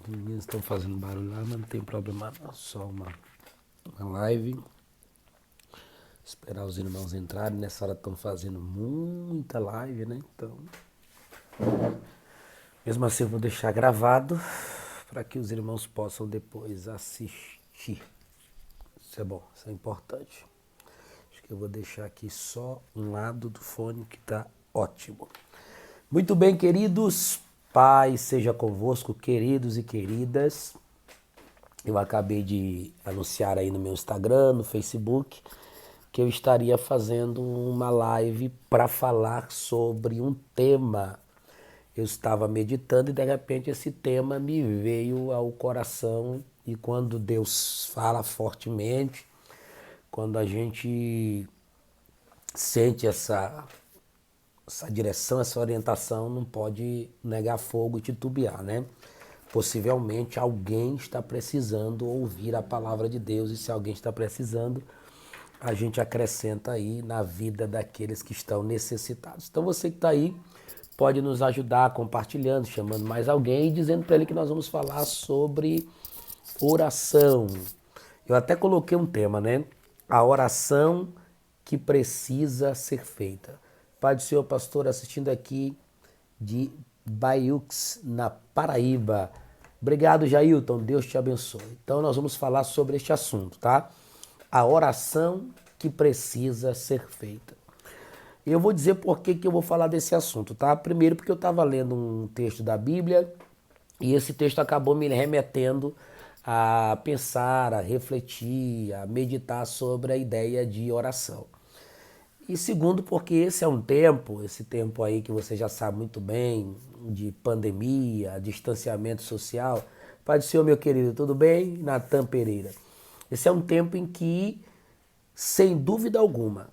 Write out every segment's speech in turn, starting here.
Os meninos estão fazendo barulho lá, mas não tem problema não. Só uma live. Esperar os irmãos entrarem. Nessa hora estão fazendo muita live, né? Então, mesmo assim eu vou deixar gravado para que os irmãos possam depois assistir. Isso é bom, isso é importante. Acho que eu vou deixar aqui só um lado do fone que está ótimo. Muito bem, queridos. Pai seja convosco, queridos e queridas. Eu acabei de anunciar aí no meu Instagram, no Facebook, que eu estaria fazendo uma live para falar sobre um tema. Eu estava meditando e de repente esse tema me veio ao coração, e quando Deus fala fortemente, quando a gente sente essa direção, essa orientação, não pode negar fogo e titubear, né? Possivelmente alguém está precisando ouvir a palavra de Deus, e se alguém está precisando, a gente acrescenta aí na vida daqueles que estão necessitados. Então você que está aí pode nos ajudar compartilhando, chamando mais alguém e dizendo para ele que nós vamos falar sobre oração. Eu até coloquei um tema, né? A oração que precisa ser feita. Pai do Senhor, pastor, assistindo aqui de Baiux, na Paraíba. Obrigado, Jailton. Deus te abençoe. Então, nós vamos falar sobre este assunto, tá? A oração que precisa ser feita. Eu vou dizer por que eu vou falar desse assunto, tá? Primeiro, porque eu estava lendo um texto da Bíblia e esse texto acabou me remetendo a pensar, a refletir, a meditar sobre a ideia de oração. E segundo, porque esse tempo aí que você já sabe muito bem, de pandemia, distanciamento social. Pai do Senhor, meu querido, tudo bem? Natan Pereira. Esse é um tempo em que, sem dúvida alguma,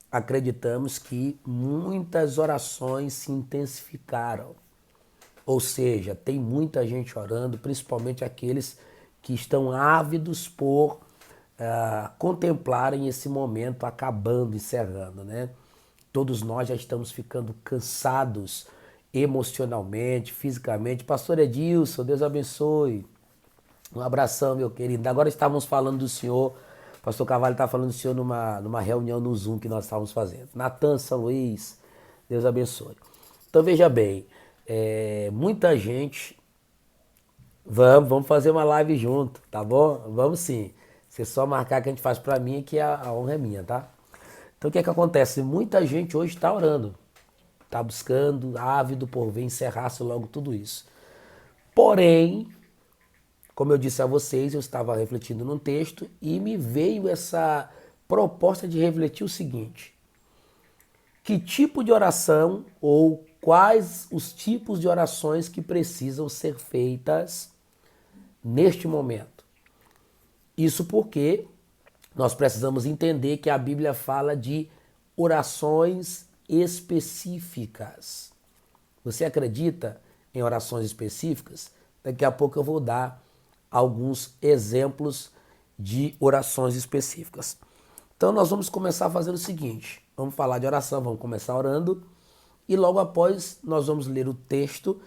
acreditamos que muitas orações se intensificaram. Ou seja, tem muita gente orando, principalmente aqueles que estão ávidos por contemplarem esse momento acabando, encerrando, né? Todos nós já estamos ficando cansados emocionalmente, fisicamente. Pastor Edilson, Deus abençoe. Um abração, meu querido. Agora estávamos falando do senhor, pastor Carvalho está falando do senhor numa reunião no Zoom que nós estávamos fazendo. Natan, São Luís, Deus abençoe. Então veja bem, muita gente. Vamos fazer uma live junto, tá bom? Vamos sim. Você só marcar que a gente faz pra mim, que a honra é minha, tá? Então o que é que acontece? Muita gente hoje está orando, está buscando, ávido por ver encerrar-se logo tudo isso. Porém, como eu disse a vocês, eu estava refletindo num texto e me veio essa proposta de refletir o seguinte: que tipo de oração ou quais os tipos de orações que precisam ser feitas neste momento? Isso porque nós precisamos entender que a Bíblia fala de orações específicas. Você acredita em orações específicas? Daqui a pouco eu vou dar alguns exemplos de orações específicas. Então nós vamos começar fazendo o seguinte: vamos falar de oração, vamos começar orando e logo após nós vamos ler o texto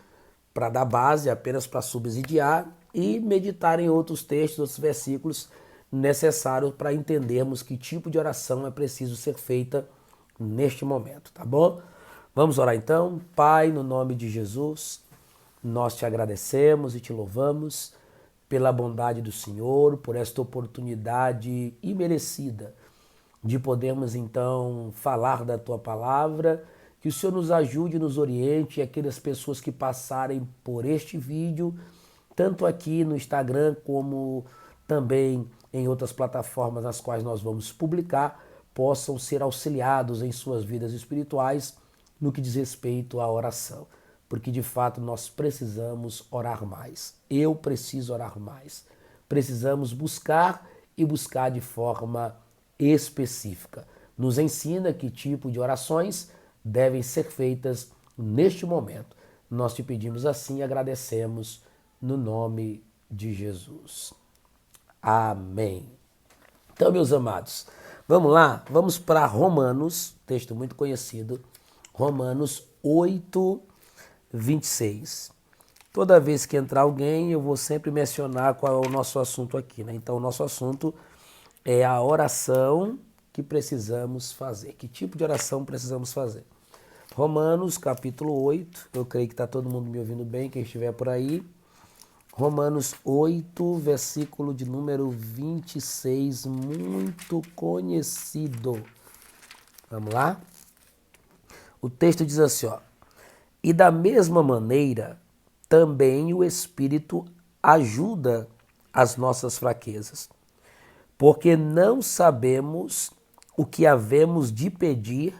para dar base, apenas para subsidiar e meditar em outros textos, outros versículos necessários para entendermos que tipo de oração é preciso ser feita neste momento, tá bom? Vamos orar então. Pai, no nome de Jesus, nós te agradecemos e te louvamos pela bondade do Senhor, por esta oportunidade imerecida de podermos então falar da tua palavra. Que o Senhor nos ajude, nos oriente, e aquelas pessoas que passarem por este vídeo, tanto aqui no Instagram como também em outras plataformas nas quais nós vamos publicar, possam ser auxiliados em suas vidas espirituais no que diz respeito à oração. Porque de fato nós precisamos orar mais. Eu preciso orar mais. Precisamos buscar e buscar de forma específica. Nos ensina que tipo de orações devem ser feitas neste momento. Nós te pedimos assim e agradecemos no nome de Jesus. Amém. Então, meus amados, vamos lá? Vamos para Romanos, texto muito conhecido, Romanos 8, 26. Toda vez que entrar alguém, eu vou sempre mencionar qual é o nosso assunto aqui, né? Então, o nosso assunto é a oração que precisamos fazer. Que tipo de oração precisamos fazer? Romanos, capítulo 8. Eu creio que está todo mundo me ouvindo bem, quem estiver por aí. Romanos 8, versículo de número 26, muito conhecido. Vamos lá? O texto diz assim, ó. E da mesma maneira, também o Espírito ajuda as nossas fraquezas, porque não sabemos o que havemos de pedir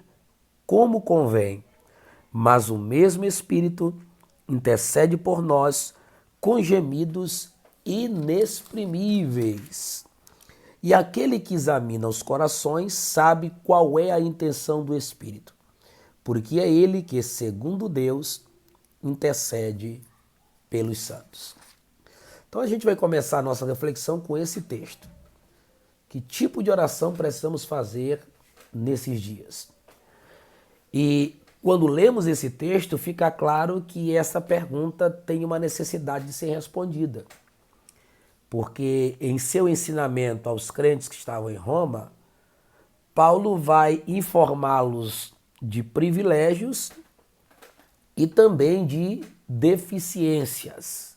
como convém, mas o mesmo Espírito intercede por nós com gemidos inexprimíveis. E aquele que examina os corações sabe qual é a intenção do Espírito, porque é ele que, segundo Deus, intercede pelos santos. Então a gente vai começar a nossa reflexão com esse texto. Que tipo de oração precisamos fazer nesses dias? E quando lemos esse texto, fica claro que essa pergunta tem uma necessidade de ser respondida. Porque em seu ensinamento aos crentes que estavam em Roma, Paulo vai informá-los de privilégios e também de deficiências.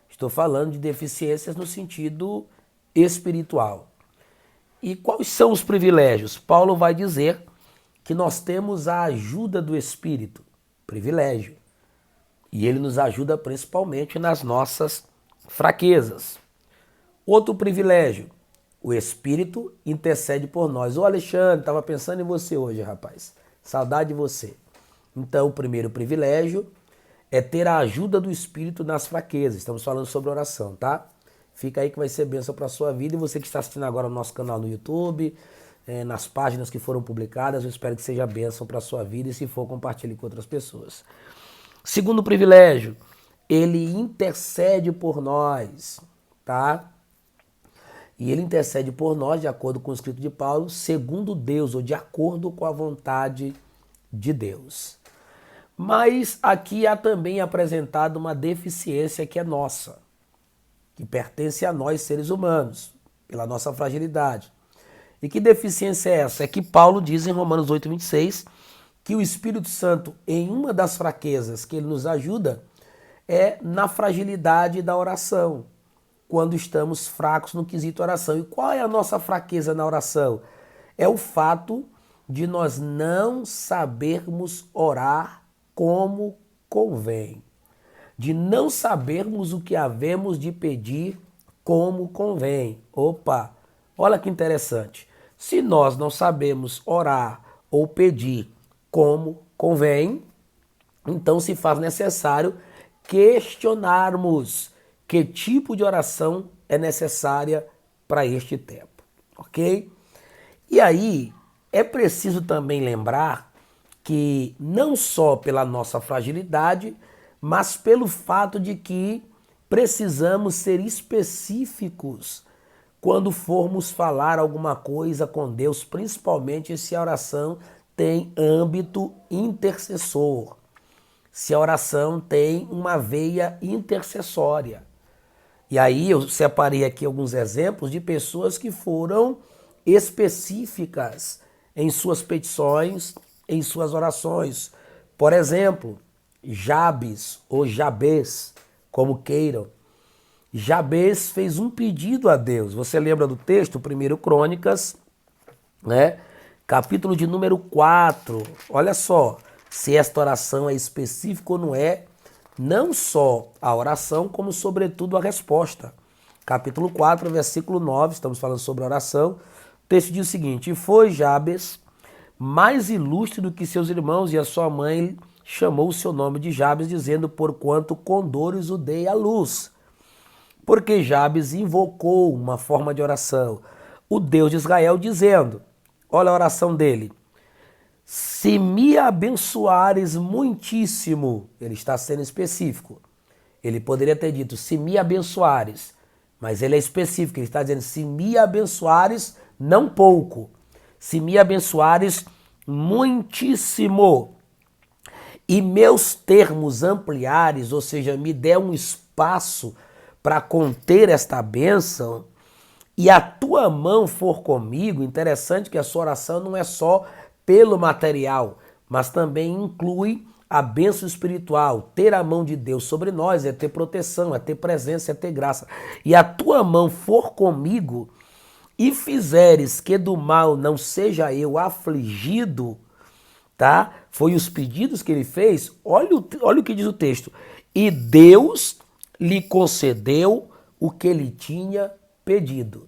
Estou falando de deficiências no sentido espiritual. E quais são os privilégios? Paulo vai dizer que nós temos a ajuda do Espírito, privilégio. E ele nos ajuda principalmente nas nossas fraquezas. Outro privilégio, o Espírito intercede por nós. Ô Alexandre, estava pensando em você hoje, rapaz. Saudade de você. Então, o primeiro privilégio é ter a ajuda do Espírito nas fraquezas. Estamos falando sobre oração, tá? Fica aí que vai ser bênção para a sua vida. E você que está assistindo agora no nosso canal no YouTube, nas páginas que foram publicadas, eu espero que seja bênção para a sua vida. E se for, compartilhe com outras pessoas. Segundo privilégio, ele intercede por nós, tá? E ele intercede por nós, de acordo com o escrito de Paulo, segundo Deus, ou de acordo com a vontade de Deus. Mas aqui há também apresentado uma deficiência que é nossa, que pertence a nós seres humanos, pela nossa fragilidade. E que deficiência é essa? É que Paulo diz em Romanos 8, 26, que o Espírito Santo, em uma das fraquezas que ele nos ajuda, é na fragilidade da oração, quando estamos fracos no quesito oração. E qual é a nossa fraqueza na oração? É o fato de nós não sabermos orar como convém, de não sabermos o que havemos de pedir como convém. Opa, olha que interessante. Se nós não sabemos orar ou pedir como convém, então se faz necessário questionarmos que tipo de oração é necessária para este tempo, ok? E aí, é preciso também lembrar que não só pela nossa fragilidade, mas pelo fato de que precisamos ser específicos quando formos falar alguma coisa com Deus, principalmente se a oração tem âmbito intercessor, se a oração tem uma veia intercessória. E aí eu separei aqui alguns exemplos de pessoas que foram específicas em suas petições, em suas orações. Por exemplo, Jabes ou Jabes, como queiram. Jabes fez um pedido a Deus. Você lembra do texto? 1 Crônicas, né? Capítulo de número 4. Olha só, se esta oração é específica ou não é, não só a oração, como sobretudo a resposta. Capítulo 4, versículo 9, estamos falando sobre a oração. O texto diz o seguinte: E foi Jabes mais ilustre do que seus irmãos, e a sua mãe chamou o seu nome de Jabes, dizendo, porquanto com dores o dei à luz. Porque Jabes invocou uma forma de oração, o Deus de Israel, dizendo, olha a oração dele, se me abençoares muitíssimo, ele está sendo específico. Ele poderia ter dito, se me abençoares, mas ele é específico, ele está dizendo, se me abençoares, não pouco, se me abençoares muitíssimo, e meus termos ampliares, ou seja, me der um espaço para conter esta bênção, e a tua mão for comigo, interessante que a sua oração não é só pelo material, mas também inclui a bênção espiritual. Ter a mão de Deus sobre nós é ter proteção, é ter presença, é ter graça. E a tua mão for comigo e fizeres que do mal não seja eu afligido, tá? Foi os pedidos que ele fez. Olha o que diz o texto. E Deus lhe concedeu o que ele tinha pedido.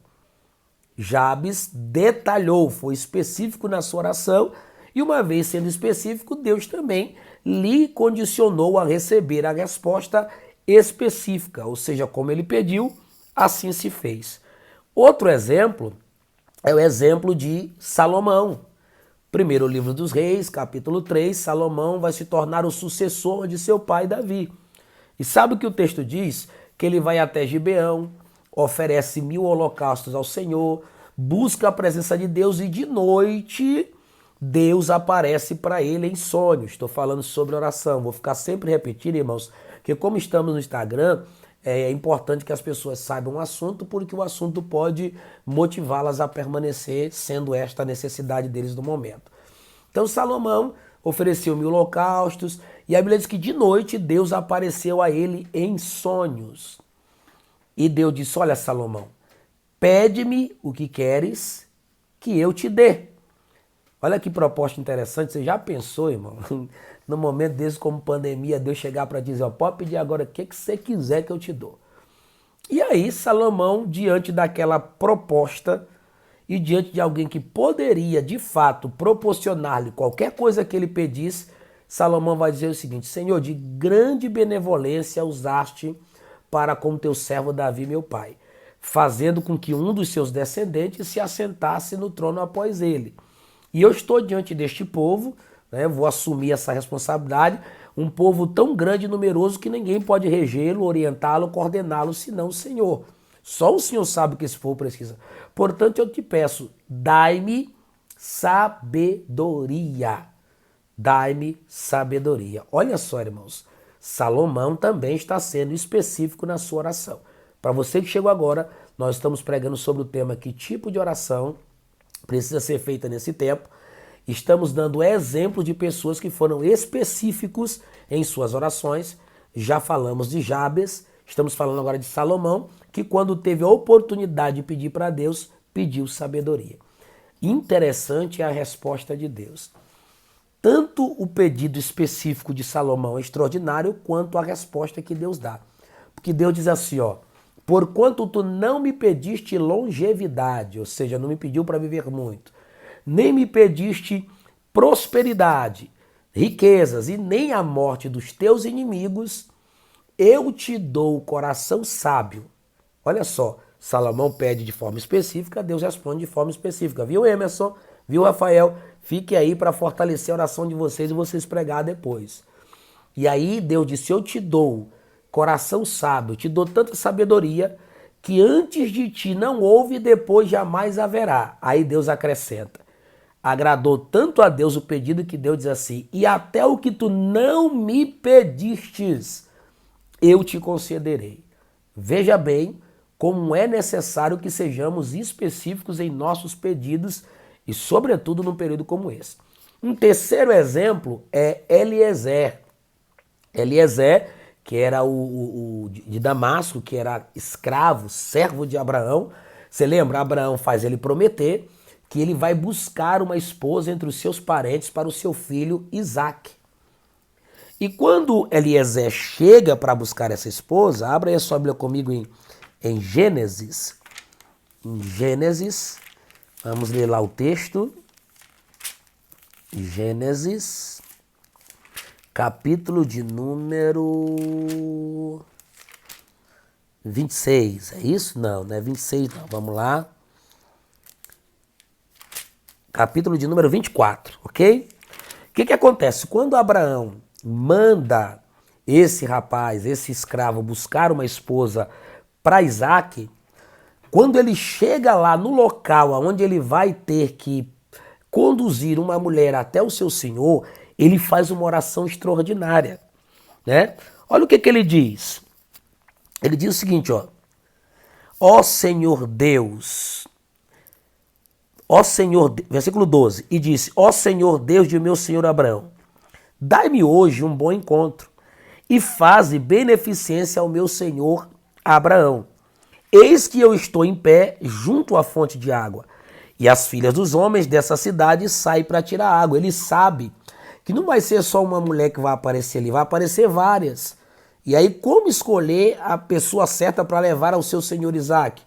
Jabes detalhou, foi específico na sua oração, e uma vez sendo específico, Deus também lhe condicionou a receber a resposta específica, ou seja, como ele pediu, assim se fez. Outro exemplo é o exemplo de Salomão. Primeiro livro dos Reis, capítulo 3, Salomão vai se tornar o sucessor de seu pai Davi. E sabe o que o texto diz? Que ele vai até Gibeão, oferece 1000 holocaustos ao Senhor, busca a presença de Deus e de noite Deus aparece para ele em sonhos. Estou falando sobre oração, vou ficar sempre repetindo, irmãos, que como estamos no Instagram, é importante que as pessoas saibam o assunto, porque o assunto pode motivá-las a permanecer, sendo esta a necessidade deles no momento. Então Salomão ofereceu 1000 holocaustos e a Bíblia diz que de noite Deus apareceu a ele em sonhos. E Deus disse, olha Salomão, pede-me o que queres que eu te dê. Olha que proposta interessante, você já pensou, irmão, no momento desse como pandemia, Deus chegar para dizer, ó, pode pedir agora o que você quiser que eu te dou. E aí Salomão, diante daquela proposta e diante de alguém que poderia, de fato, proporcionar-lhe qualquer coisa que ele pedisse, Salomão vai dizer o seguinte, Senhor, de grande benevolência usaste para com teu servo Davi, meu pai, fazendo com que um dos seus descendentes se assentasse no trono após ele. E eu estou diante deste povo, né, vou assumir essa responsabilidade, um povo tão grande e numeroso que ninguém pode regê-lo, orientá-lo, coordená-lo, senão o Senhor. Só o Senhor sabe o que esse povo precisa. Portanto, eu te peço, dai-me sabedoria. Dai-me sabedoria. Olha só, irmãos, Salomão também está sendo específico na sua oração. Para você que chegou agora, nós estamos pregando sobre o tema que tipo de oração precisa ser feita nesse tempo. Estamos dando exemplo de pessoas que foram específicos em suas orações. Já falamos de Jabes, estamos falando agora de Salomão, que quando teve a oportunidade de pedir para Deus, pediu sabedoria. Interessante é a resposta de Deus. Tanto o pedido específico de Salomão é extraordinário, quanto a resposta que Deus dá. Porque Deus diz assim, ó, porquanto tu não me pediste longevidade, ou seja, não me pediu para viver muito, nem me pediste prosperidade, riquezas e nem a morte dos teus inimigos, eu te dou o coração sábio. Olha só, Salomão pede de forma específica, Deus responde de forma específica. Viu, Emerson? Viu, Rafael? Fique aí para fortalecer a oração de vocês e vocês pregar depois. E aí Deus disse, eu te dou coração sábio, te dou tanta sabedoria que antes de ti não houve e depois jamais haverá. Aí Deus acrescenta. Agradou tanto a Deus o pedido que Deus diz assim, e até o que tu não me pedistes, eu te concederei. Veja bem como é necessário que sejamos específicos em nossos pedidos e sobretudo num período como esse. Um terceiro exemplo é Eliezer. Eliezer, que era o de Damasco, que era escravo, servo de Abraão. Você lembra? Abraão faz ele prometer que ele vai buscar uma esposa entre os seus parentes para o seu filho Isaque. E quando Eliezer chega para buscar essa esposa, abra aí a sua Bíblia comigo em Gênesis. Em Gênesis, vamos ler lá o texto. Gênesis, capítulo de número 26, é isso? Não, não é 26 não, vamos lá. Capítulo de número 24, ok? O que acontece? Quando Abraão manda esse rapaz, esse escravo, buscar uma esposa para Isaque, quando ele chega lá no local onde ele vai ter que conduzir uma mulher até o seu senhor, ele faz uma oração extraordinária, né? Olha o que ele diz. Ele diz o seguinte, ó Senhor Deus, versículo 12, e disse, ó Senhor Deus de meu senhor Abraão, dai-me hoje um bom encontro e faze beneficência ao meu senhor Abraão. Eis que eu estou em pé junto à fonte de água, e as filhas dos homens dessa cidade saem para tirar água. Ele sabe que não vai ser só uma mulher que vai aparecer ali, vai aparecer várias. E aí, como escolher a pessoa certa para levar ao seu senhor Isaque?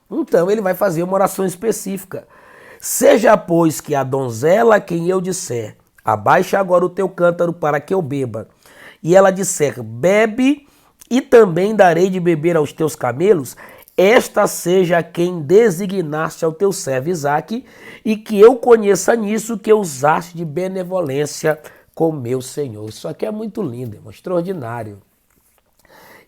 Então, ele vai fazer uma oração específica. Seja, pois, que a donzela a quem eu disser, abaixa agora o teu cântaro para que eu beba, e ela disser, bebe, e também darei de beber aos teus camelos, esta seja quem designaste ao teu servo Isaque, e que eu conheça nisso que usaste de benevolência com meu Senhor. Isso aqui é muito lindo, irmão, extraordinário.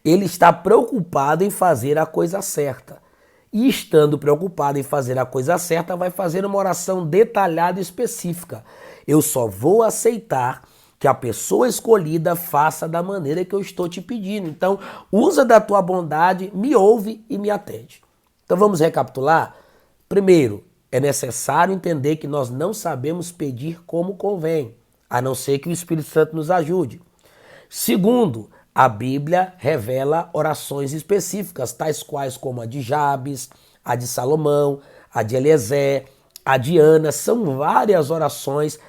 Ele está preocupado em fazer a coisa certa. E estando preocupado em fazer a coisa certa, vai fazer uma oração detalhada e específica. Eu só vou aceitar que a pessoa escolhida faça da maneira que eu estou te pedindo. Então, usa da tua bondade, me ouve e me atende. Então, vamos recapitular? Primeiro, é necessário entender que nós não sabemos pedir como convém, a não ser que o Espírito Santo nos ajude. Segundo, a Bíblia revela orações específicas, tais quais como a de Jabes, a de Salomão, a de Eliezer, a de Ana. São várias orações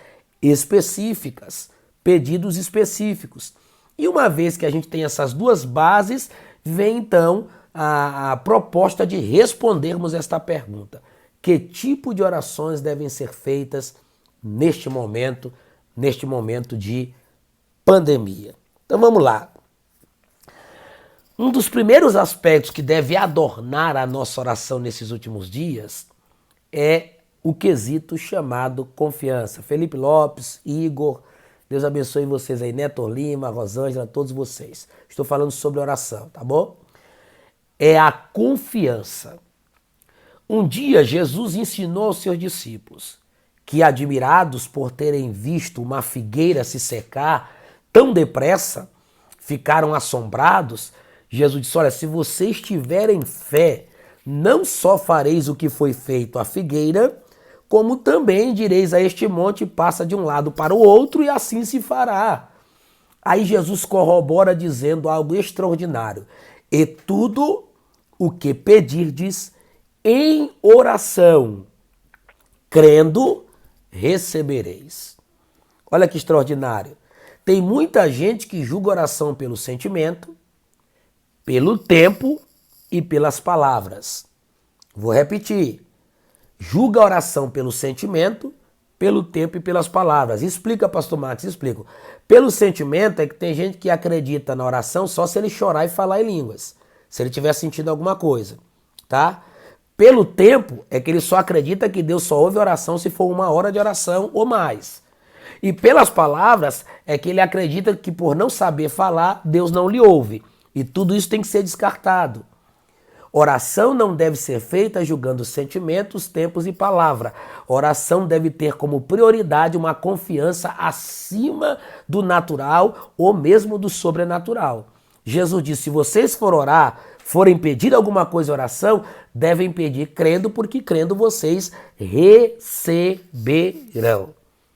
específicas, pedidos específicos. E uma vez que a gente tem essas duas bases, vem então a proposta de respondermos esta pergunta. Que tipo de orações devem ser feitas neste momento de pandemia? Então vamos lá. Um dos primeiros aspectos que deve adornar a nossa oração nesses últimos dias é o quesito chamado confiança. Felipe Lopes, Igor, Deus abençoe vocês aí, Neto Lima, Rosângela, todos vocês. Estou falando sobre oração, tá bom? É a confiança. Um dia Jesus ensinou aos seus discípulos que, admirados por terem visto uma figueira se secar tão depressa, ficaram assombrados. Jesus disse, olha, se vocês tiverem fé, não só fareis o que foi feito à figueira, como também direis a este monte, passa de um lado para o outro, e assim se fará. Aí Jesus corrobora dizendo algo extraordinário. E tudo o que pedirdes em oração, crendo, recebereis. Olha que extraordinário. Tem muita gente que julga oração pelo sentimento, pelo tempo e pelas palavras. Vou repetir. Julga a oração pelo sentimento, pelo tempo e pelas palavras. Explica, pastor Marcos, explico. Pelo sentimento é que tem gente que acredita na oração só se ele chorar e falar em línguas. Se ele tiver sentindo alguma coisa, tá? Pelo tempo é que ele só acredita que Deus só ouve oração se for 1 hora de oração ou mais. E pelas palavras é que ele acredita que por não saber falar, Deus não lhe ouve. E tudo isso tem que ser descartado. Oração não deve ser feita julgando sentimentos, tempos e palavra. Oração deve ter como prioridade uma confiança acima do natural ou mesmo do sobrenatural. Jesus disse, se vocês forem pedir alguma coisa em oração, devem pedir crendo, porque crendo vocês receberão.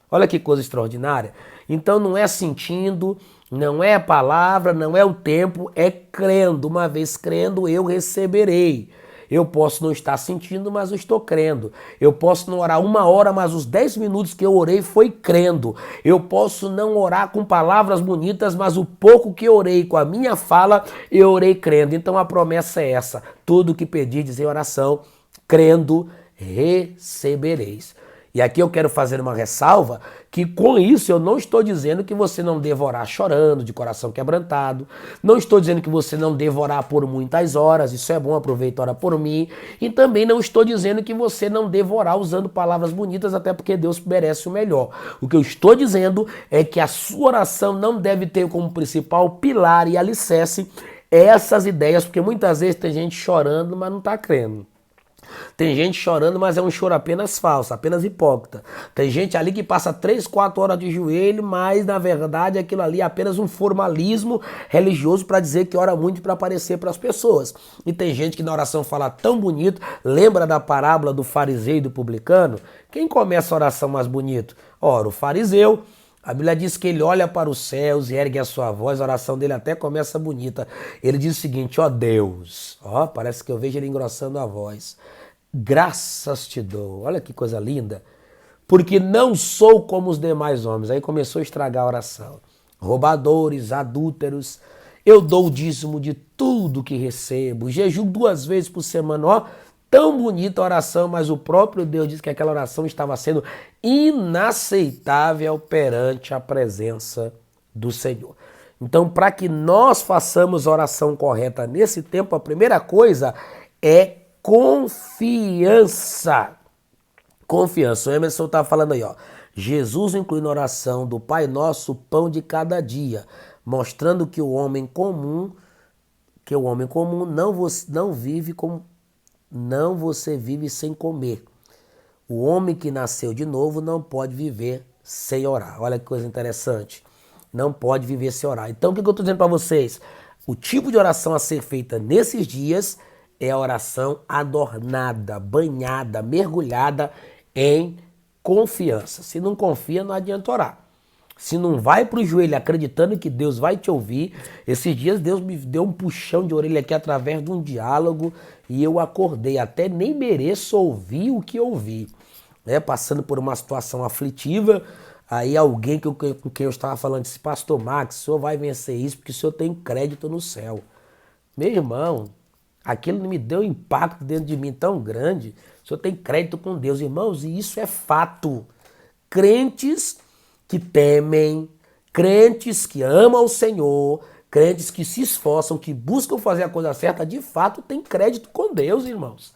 Olha que coisa extraordinária. Então não é sentindo, não é a palavra, não é o tempo, é crendo. Uma vez crendo, eu receberei. Eu posso não estar sentindo, mas eu estou crendo. Eu posso não orar 1 hora, mas os 10 minutos que eu orei foi crendo. Eu posso não orar com palavras bonitas, mas o pouco que eu orei com a minha fala, eu orei crendo. Então a promessa é essa. Tudo que pedirdes em oração, crendo, recebereis. E aqui eu quero fazer uma ressalva que com isso eu não estou dizendo que você não deva orar chorando, de coração quebrantado. Não estou dizendo que você não deva orar por muitas horas, isso é bom, aproveita, ora por mim. E também não estou dizendo que você não deva orar usando palavras bonitas, até porque Deus merece o melhor. O que eu estou dizendo é que a sua oração não deve ter como principal pilar e alicerce essas ideias, porque muitas vezes tem gente chorando, mas não está crendo. Tem gente chorando, mas é um choro apenas falso, apenas hipócrita. Tem gente ali que passa 3, 4 horas de joelho, mas na verdade aquilo ali é apenas um formalismo religioso para dizer que ora muito para aparecer para as pessoas. E tem gente que na oração fala tão bonito, lembra da parábola do fariseu e do publicano? Quem começa a oração mais bonito? Ora, o fariseu. A Bíblia diz que ele olha para os céus e ergue a sua voz, a oração dele até começa bonita. Ele diz o seguinte: ó Deus, ó, parece que eu vejo ele engrossando a voz. Graças te dou, olha que coisa linda, porque não sou como os demais homens. Aí começou a estragar a oração. Roubadores, adúlteros, eu dou o dízimo de tudo que recebo, jejum 2 vezes por semana, ó. Tão bonita a oração, mas o próprio Deus disse que aquela oração estava sendo inaceitável perante a presença do Senhor. Então, para que nós façamos a oração correta nesse tempo, a primeira coisa é confiança. Confiança. O Emerson está falando aí, ó. Jesus inclui na oração do Pai Nosso o pão de cada dia, mostrando que o homem comum, não vive como não você vive sem comer. O homem que nasceu de novo não pode viver sem orar. Olha que coisa interessante. Não pode viver sem orar. Então o que eu estou dizendo para vocês? O tipo de oração a ser feita nesses dias é a oração adornada, banhada, mergulhada em confiança. Se não confia, não adianta orar. Se não vai para o joelho acreditando que Deus vai te ouvir, esses dias Deus me deu um puxão de orelha aqui através de um diálogo e eu acordei, até nem mereço ouvir o que ouvi, né? Passando por uma situação aflitiva, aí alguém com quem eu estava falando disse: Pastor Max, o senhor vai vencer isso porque o senhor tem crédito no céu. Meu irmão, aquilo me deu um impacto dentro de mim tão grande. O senhor tem crédito com Deus, irmãos, e isso é fato. Crentes que temem, crentes que amam o Senhor, crentes que se esforçam, que buscam fazer a coisa certa, de fato têm crédito com Deus, irmãos.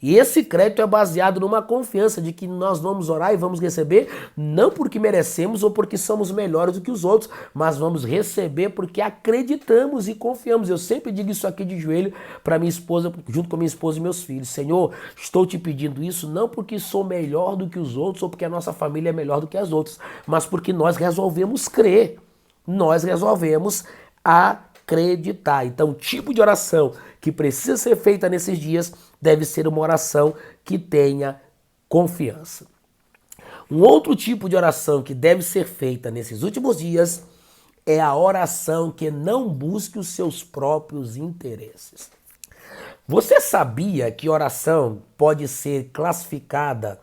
E esse crédito é baseado numa confiança de que nós vamos orar e vamos receber, não porque merecemos ou porque somos melhores do que os outros, mas vamos receber porque acreditamos e confiamos. Eu sempre digo isso aqui de joelho para minha esposa, junto com minha esposa e meus filhos. Senhor, estou te pedindo isso não porque sou melhor do que os outros ou porque a nossa família é melhor do que as outras, mas porque nós resolvemos crer. Nós resolvemos acreditar. Então, o tipo de oração que precisa ser feita nesses dias deve ser uma oração que tenha confiança. Um outro tipo de oração que deve ser feita nesses últimos dias é a oração que não busque os seus próprios interesses. Você sabia que oração pode ser classificada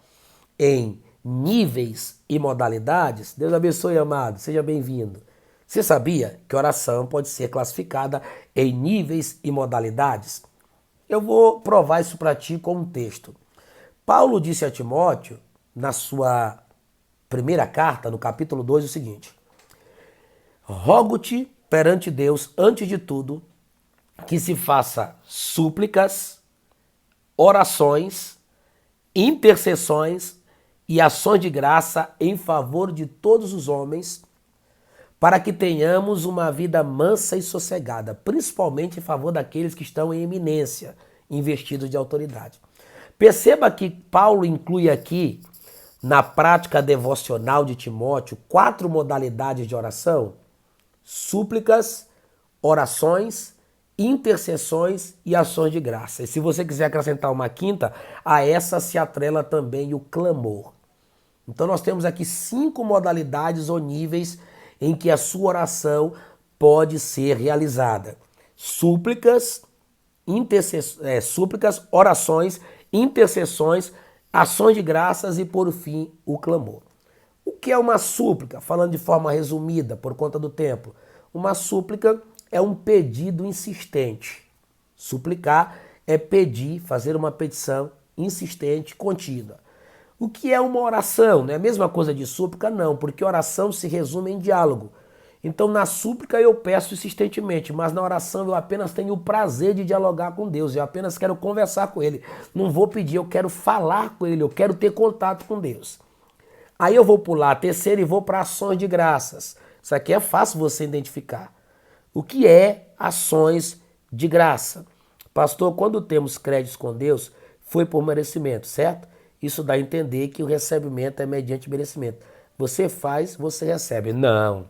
em níveis e modalidades? Deus abençoe, amado. Seja bem-vindo. Você sabia que oração pode ser classificada em níveis e modalidades? Eu vou provar isso para ti com um texto. Paulo disse a Timóteo, na sua primeira carta, no capítulo 2, o seguinte: rogo-te perante Deus, antes de tudo, que se faça súplicas, orações, intercessões e ações de graça em favor de todos os homens, para que tenhamos uma vida mansa e sossegada, principalmente em favor daqueles que estão em eminência, investidos de autoridade. Perceba que Paulo inclui aqui, na prática devocional de Timóteo, 4 modalidades de oração: súplicas, orações, intercessões e ações de graça. E se você quiser acrescentar uma quinta, a essa se atrela também o clamor. Então nós temos aqui 5 modalidades ou níveis em que a sua oração pode ser realizada: súplicas, orações, intercessões, ações de graças e, por fim, o clamor. O que é uma súplica? Falando de forma resumida, por conta do tempo, uma súplica é um pedido insistente. Suplicar é pedir, fazer uma petição insistente, contínua. O que é uma oração? Não é a mesma coisa de súplica? Não, porque oração se resume em diálogo. Então, na súplica eu peço insistentemente, mas na oração eu apenas tenho o prazer de dialogar com Deus, eu apenas quero conversar com Ele. Não vou pedir, eu quero falar com Ele, eu quero ter contato com Deus. Aí eu vou pular a terceira e vou para ações de graças. Isso aqui é fácil você identificar. O que é ações de graça? Pastor, quando temos créditos com Deus, foi por merecimento, certo? Isso dá a entender que o recebimento é mediante merecimento. Você faz, você recebe. Não.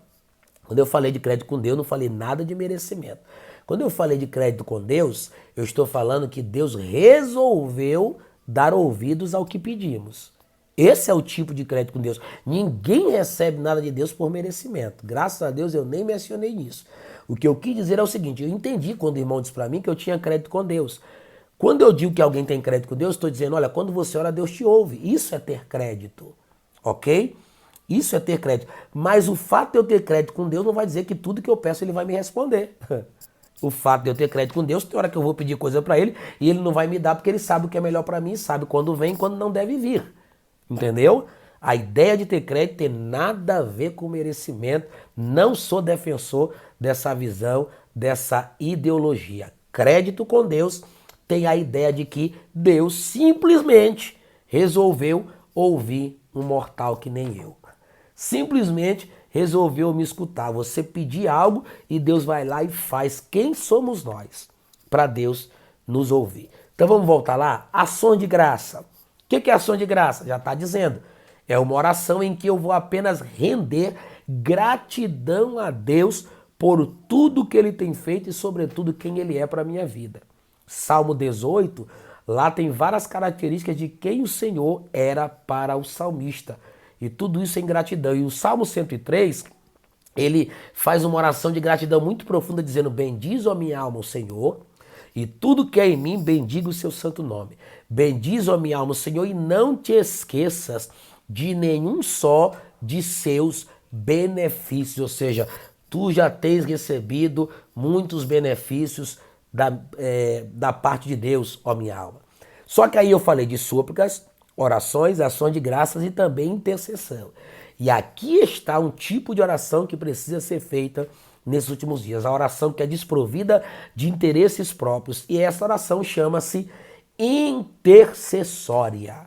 Quando eu falei de crédito com Deus, não falei nada de merecimento. Quando eu falei de crédito com Deus, eu estou falando que Deus resolveu dar ouvidos ao que pedimos. Esse é o tipo de crédito com Deus. Ninguém recebe nada de Deus por merecimento. Graças a Deus eu nem mencionei nisso. O que eu quis dizer é o seguinte, eu entendi quando o irmão disse para mim que eu tinha crédito com Deus. Quando eu digo que alguém tem crédito com Deus, estou dizendo, olha, quando você ora, Deus te ouve. Isso é ter crédito, ok? Isso é ter crédito. Mas o fato de eu ter crédito com Deus não vai dizer que tudo que eu peço ele vai me responder. O fato de eu ter crédito com Deus, tem hora que eu vou pedir coisa para ele e ele não vai me dar porque ele sabe o que é melhor para mim, sabe quando vem e quando não deve vir. Entendeu? A ideia de ter crédito tem nada a ver com merecimento. Não sou defensor dessa visão, dessa ideologia. Crédito com Deus tem a ideia de que Deus simplesmente resolveu ouvir um mortal que nem eu. Simplesmente resolveu me escutar. Você pedir algo e Deus vai lá e faz. Quem somos nós para Deus nos ouvir? Então vamos voltar lá? Ações de graça. O que é ação de graça? Já está dizendo. É uma oração em que eu vou apenas render gratidão a Deus por tudo que Ele tem feito e, sobretudo, quem Ele é para a minha vida. Salmo 18, lá tem várias características de quem o Senhor era para o salmista. E tudo isso em gratidão. E o Salmo 103, ele faz uma oração de gratidão muito profunda, dizendo, bendiz, ó minha alma, o Senhor, e tudo que é em mim, bendiga o seu santo nome. Bendiz, ó minha alma, o Senhor, e não te esqueças de nenhum só de seus benefícios. Ou seja, tu já tens recebido muitos benefícios da parte de Deus, ó minha alma. Só que aí eu falei de súplicas, orações, ações de graças e também intercessão. E aqui está um tipo de oração que precisa ser feita nesses últimos dias. A oração que é desprovida de interesses próprios. E essa oração chama-se intercessória.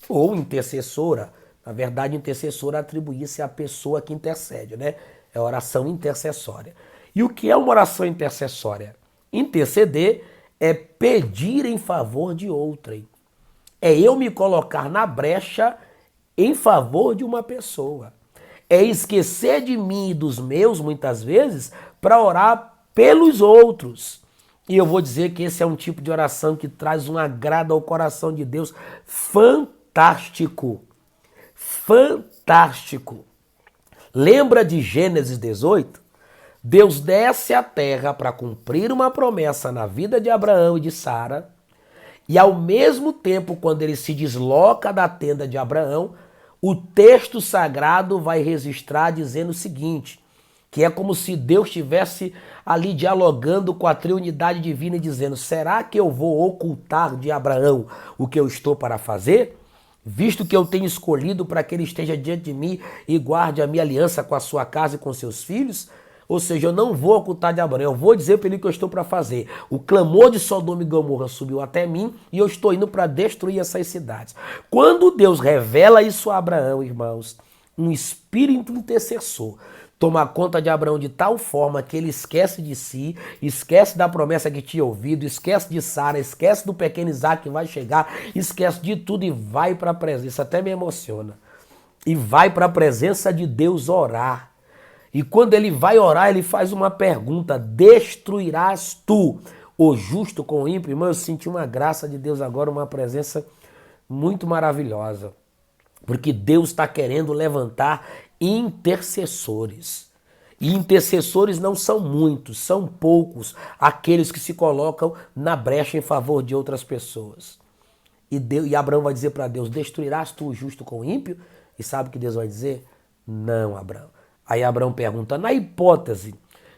Ou intercessora. Na verdade, intercessora atribui-se à pessoa que intercede, né? É a oração intercessória. E o que é uma oração intercessória? Interceder é pedir em favor de outrem. É eu me colocar na brecha em favor de uma pessoa. É esquecer de mim e dos meus, muitas vezes, para orar pelos outros. E eu vou dizer que esse é um tipo de oração que traz um agrado ao coração de Deus fantástico. Fantástico. Lembra de Gênesis 18? Deus desce à terra para cumprir uma promessa na vida de Abraão e de Sara. E ao mesmo tempo, quando ele se desloca da tenda de Abraão, o texto sagrado vai registrar dizendo o seguinte, que é como se Deus estivesse ali dialogando com a triunidade divina e dizendo, será que eu vou ocultar de Abraão o que eu estou para fazer? Visto que eu tenho escolhido para que ele esteja diante de mim e guarde a minha aliança com a sua casa e com seus filhos? Ou seja, eu não vou ocultar de Abraão, eu vou dizer para ele o que eu estou para fazer. O clamor de Sodoma e Gomorra subiu até mim e eu estou indo para destruir essas cidades. Quando Deus revela isso a Abraão, irmãos, um espírito intercessor toma conta de Abraão de tal forma que ele esquece de si, esquece da promessa que tinha ouvido, esquece de Sara, esquece do pequeno Isaac que vai chegar, esquece de tudo e vai para a presença, até me emociona, e vai para a presença de Deus orar. E quando ele vai orar, ele faz uma pergunta, destruirás tu o justo com o ímpio? Irmão, eu senti uma graça de Deus agora, uma presença muito maravilhosa. Porque Deus está querendo levantar intercessores. E intercessores não são muitos, são poucos aqueles que se colocam na brecha em favor de outras pessoas. E Abraão vai dizer para Deus, destruirás tu o justo com o ímpio? E sabe o que Deus vai dizer? Não, Abraão. Aí Abraão pergunta, na hipótese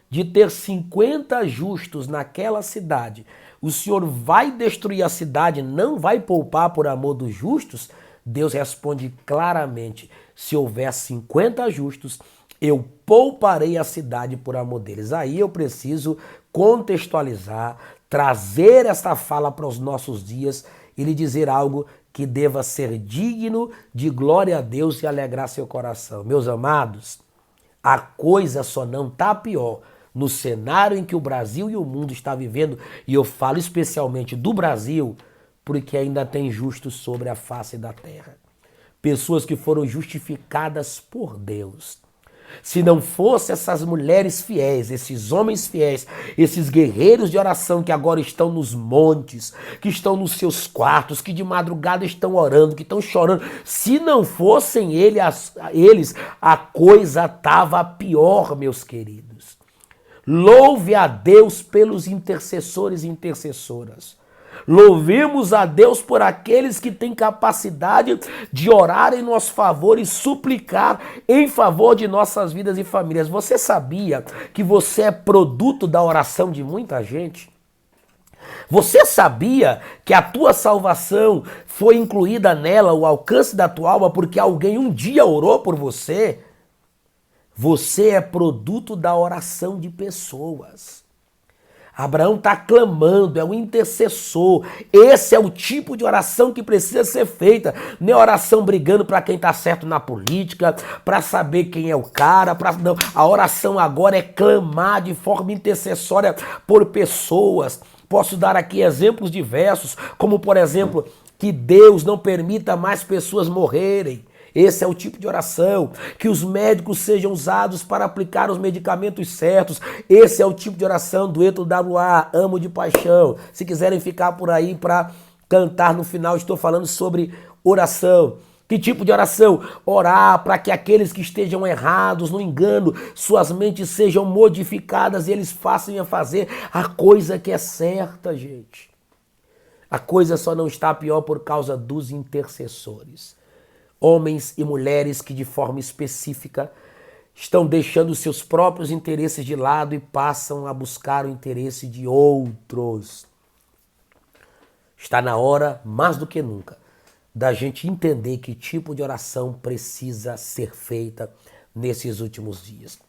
de ter 50 justos naquela cidade, o Senhor vai destruir a cidade, não vai poupar por amor dos justos? Deus responde claramente, se houver 50 justos, eu pouparei a cidade por amor deles. Aí eu preciso contextualizar, trazer essa fala para os nossos dias e lhe dizer algo que deva ser digno de glória a Deus e alegrar seu coração. Meus amados, a coisa só não está pior no cenário em que o Brasil e o mundo estão vivendo, e eu falo especialmente do Brasil, porque ainda tem justos sobre a face da terra. Pessoas que foram justificadas por Deus. Se não fosse essas mulheres fiéis, esses homens fiéis, esses guerreiros de oração que agora estão nos montes, que estão nos seus quartos, que de madrugada estão orando, que estão chorando, se não fossem eles, a coisa estava pior, meus queridos. Louve a Deus pelos intercessores e intercessoras. Louvemos a Deus por aqueles que têm capacidade de orar em nosso favor e suplicar em favor de nossas vidas e famílias. Você sabia que você é produto da oração de muita gente? Você sabia que a tua salvação foi incluída nela, o alcance da tua alma, porque alguém um dia orou por você? Você é produto da oração de pessoas. Abraão está clamando, é um intercessor. Esse é o tipo de oração que precisa ser feita. Não é oração brigando para quem está certo na política, para saber quem é o cara. Não. A oração agora é clamar de forma intercessória por pessoas. Posso dar aqui exemplos diversos, como por exemplo, que Deus não permita mais pessoas morrerem. Esse é o tipo de oração. Que os médicos sejam usados para aplicar os medicamentos certos. Esse é o tipo de oração do Êxodo WA, amo de paixão. Se quiserem ficar por aí para cantar no final, estou falando sobre oração. Que tipo de oração? Orar para que aqueles que estejam errados, no engano, suas mentes sejam modificadas e eles façam a fazer a coisa que é certa, gente. A coisa só não está pior por causa dos intercessores. Homens e mulheres que de forma específica estão deixando seus próprios interesses de lado e passam a buscar o interesse de outros. Está na hora, mais do que nunca, da gente entender que tipo de oração precisa ser feita nesses últimos dias.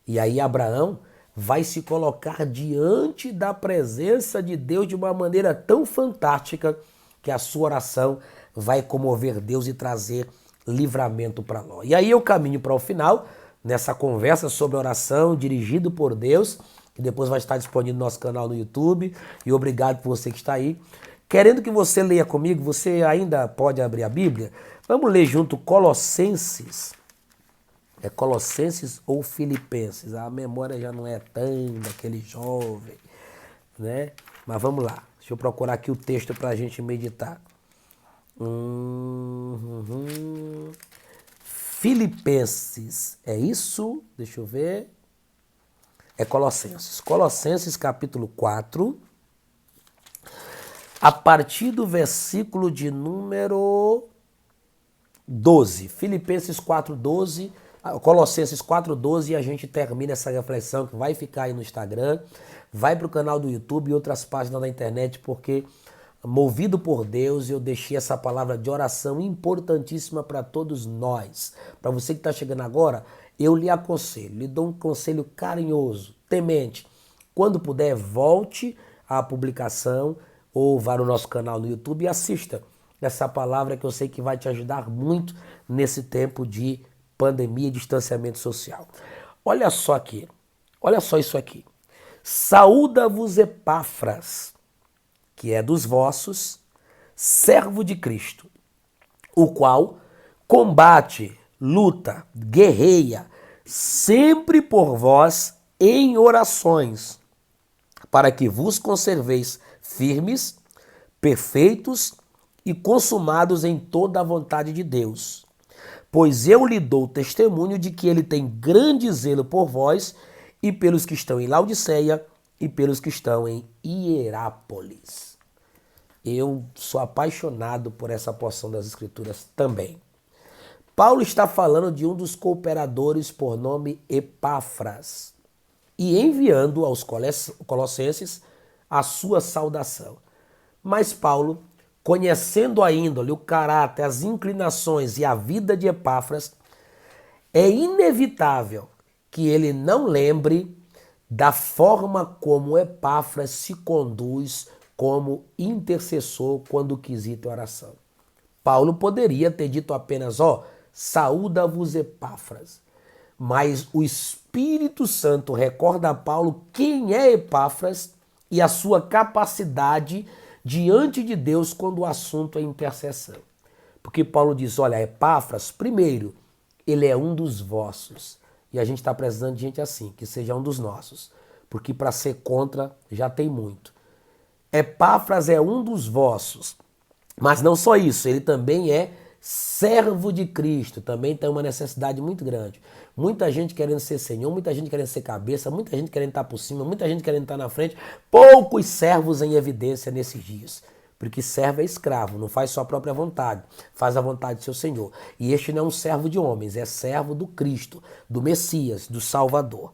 E aí Abraão vai se colocar diante da presença de Deus de uma maneira tão fantástica que a sua oração vai comover Deus e trazer livramento para nós. E aí eu caminho para o final, nessa conversa sobre oração, dirigido por Deus, que depois vai estar disponível no nosso canal no YouTube. E obrigado por você que está aí. Querendo que você leia comigo, você ainda pode abrir a Bíblia. Vamos ler junto Colossenses. É Colossenses ou Filipenses? A memória já não é tão daquele jovem, né? Mas vamos lá. Deixa eu procurar aqui o texto para a gente meditar. Filipenses, é isso? Deixa eu ver. É Colossenses. Colossenses capítulo 4, a partir do versículo de número 12. Filipenses 4:12, Colossenses 4:12, e a gente termina essa reflexão que vai ficar aí no Instagram, vai para o canal do YouTube e outras páginas da internet, porque movido por Deus, eu deixei essa palavra de oração importantíssima para todos nós. Para você que está chegando agora, eu lhe aconselho, lhe dou um conselho carinhoso, temente. Quando puder, volte à publicação ou vá no nosso canal no YouTube e assista essa palavra que eu sei que vai te ajudar muito nesse tempo de pandemia e distanciamento social. Olha só aqui, olha só isso aqui. Saúda-vos Epáfras, que é dos vossos, servo de Cristo, o qual combate, luta, guerreia, sempre por vós em orações, para que vos conserveis firmes, perfeitos e consumados em toda a vontade de Deus. Pois eu lhe dou testemunho de que ele tem grande zelo por vós e pelos que estão em Laodiceia e pelos que estão em Hierápolis. Eu sou apaixonado por essa porção das Escrituras também. Paulo está falando de um dos cooperadores por nome Epáfras e enviando aos Colossenses a sua saudação. Mas Paulo, conhecendo a índole, o caráter, as inclinações e a vida de Epáfras, é inevitável que ele não lembre da forma como Epáfras se conduz como intercessor quando o quesito é oração. Paulo poderia ter dito apenas, saúda-vos Epáfras. Mas o Espírito Santo recorda a Paulo quem é Epáfras e a sua capacidade diante de Deus quando o assunto é intercessão. Porque Paulo diz, olha, Epáfras, primeiro, ele é um dos vossos. E a gente está precisando de gente assim, que seja um dos nossos. Porque para ser contra já tem muito. Epáfras é um dos vossos. Mas não só isso, ele também é servo de Cristo. Também tem uma necessidade muito grande. Muita gente querendo ser senhor, muita gente querendo ser cabeça, muita gente querendo estar por cima, muita gente querendo estar na frente. Poucos servos em evidência nesses dias. Porque servo é escravo, não faz sua própria vontade, faz a vontade de seu Senhor. E este não é um servo de homens, é servo do Cristo, do Messias, do Salvador.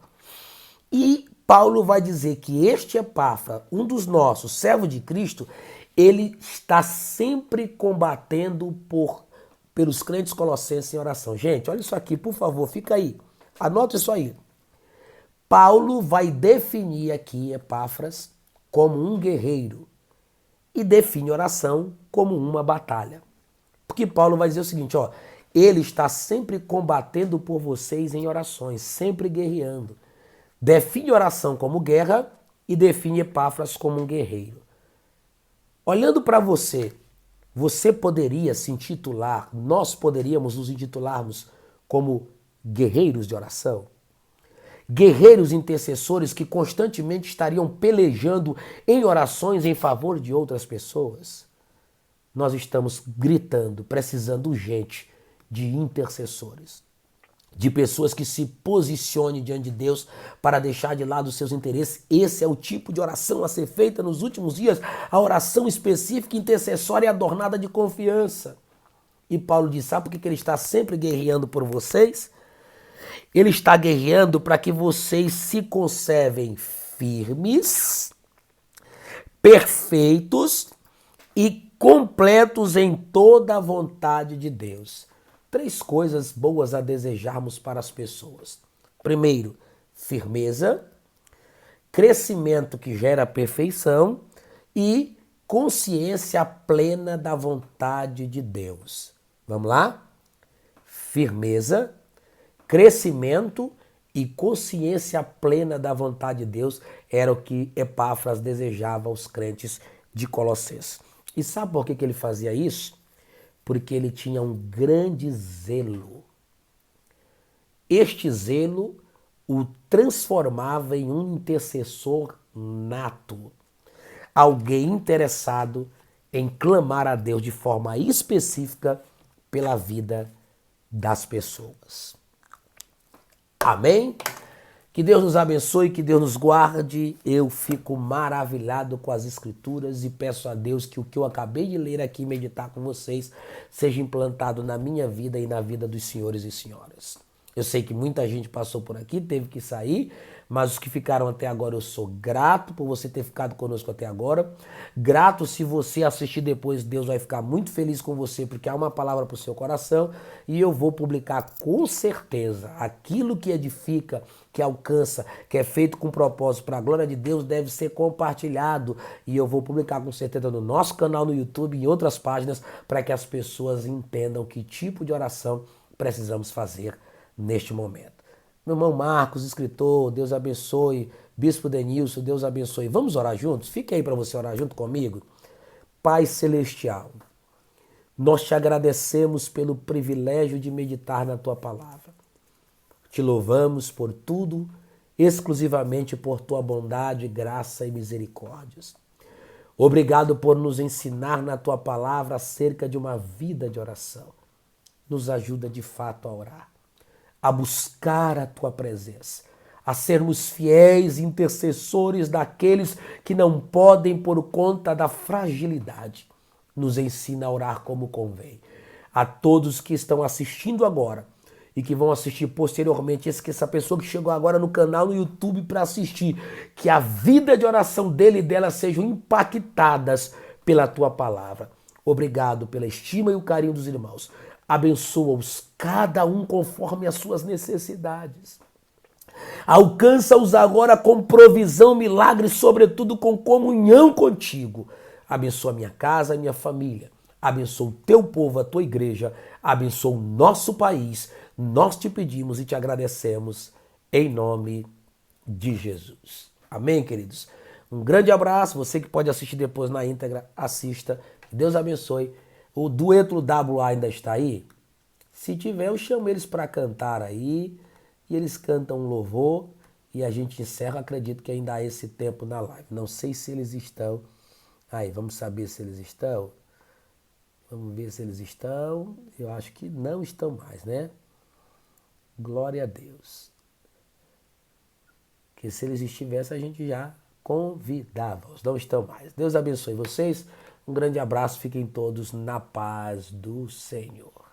E Paulo vai dizer que este Epáfras, um dos nossos, servo de Cristo, ele está sempre combatendo pelos crentes colossenses em oração. Gente, olha isso aqui, por favor, fica aí. Anota isso aí. Paulo vai definir aqui Epáfras como um guerreiro e define oração como uma batalha. Porque Paulo vai dizer o seguinte, ó, ele está sempre combatendo por vocês em orações, sempre guerreando. Define oração como guerra e define Epáfras como um guerreiro. Olhando para você, você poderia se intitular, nós poderíamos nos intitularmos como guerreiros de oração? Guerreiros intercessores que constantemente estariam pelejando em orações em favor de outras pessoas? Nós estamos gritando, precisando urgente de intercessores. De pessoas que se posicionem diante de Deus para deixar de lado os seus interesses. Esse é o tipo de oração a ser feita nos últimos dias, a oração específica, intercessória e adornada de confiança. E Paulo diz, sabe por que ele está sempre guerreando por vocês? Ele está guerreando para que vocês se conservem firmes, perfeitos e completos em toda a vontade de Deus. 3 coisas boas a desejarmos para as pessoas. Primeiro, firmeza, crescimento que gera perfeição e consciência plena da vontade de Deus. Vamos lá? Firmeza, crescimento e consciência plena da vontade de Deus era o que Epáfras desejava aos crentes de Colossenses. E sabe por que ele fazia isso? Porque ele tinha um grande zelo. Este zelo o transformava em um intercessor nato. Alguém interessado em clamar a Deus de forma específica pela vida das pessoas. Amém? Que Deus nos abençoe, que Deus nos guarde. Eu fico maravilhado com as Escrituras e peço a Deus que o que eu acabei de ler aqui e meditar com vocês seja implantado na minha vida e na vida dos senhores e senhoras. Eu sei que muita gente passou por aqui, teve que sair, mas os que ficaram até agora, eu sou grato por você ter ficado conosco até agora. Grato se você assistir depois, Deus vai ficar muito feliz com você, porque há uma palavra para o seu coração e eu vou publicar com certeza aquilo que edifica, que alcança, que é feito com propósito para a glória de Deus, deve ser compartilhado. E eu vou publicar com certeza no nosso canal no YouTube e em outras páginas para que as pessoas entendam que tipo de oração precisamos fazer neste momento. Meu irmão Marcos, escritor, Deus abençoe. Bispo Denilson, Deus abençoe. Vamos orar juntos? Fique aí para você orar junto comigo. Pai Celestial, nós te agradecemos pelo privilégio de meditar na tua palavra. Te louvamos por tudo, exclusivamente por tua bondade, graça e misericórdias. Obrigado por nos ensinar na tua palavra acerca de uma vida de oração. Nos ajuda de fato a orar, a buscar a tua presença, a sermos fiéis intercessores daqueles que não podem por conta da fragilidade. Nos ensina a orar como convém. A todos que estão assistindo agora e que vão assistir posteriormente, essa pessoa que chegou agora no canal no YouTube para assistir, que a vida de oração dele e dela sejam impactadas pela tua palavra. Obrigado pela estima e o carinho dos irmãos. Abençoa-os, cada um conforme as suas necessidades. Alcança-os agora com provisão, milagre, sobretudo com comunhão contigo. Abençoa a minha casa, a minha família. Abençoa o teu povo, a tua igreja. Abençoa o nosso país. Nós te pedimos e te agradecemos em nome de Jesus. Amém, queridos? Um grande abraço. Você que pode assistir depois na íntegra, assista. Deus abençoe. O dueto WA ainda está aí? Se tiver, eu chamo eles para cantar aí. E eles cantam um louvor. E a gente encerra. Acredito que ainda há esse tempo na live. Não sei se eles estão. Aí, vamos saber se eles estão. Vamos ver se eles estão. Eu acho que não estão mais, né? Glória a Deus. Que se eles estivessem, a gente já convidava-os. Não estão mais. Deus abençoe vocês. Um grande abraço. Fiquem todos na paz do Senhor.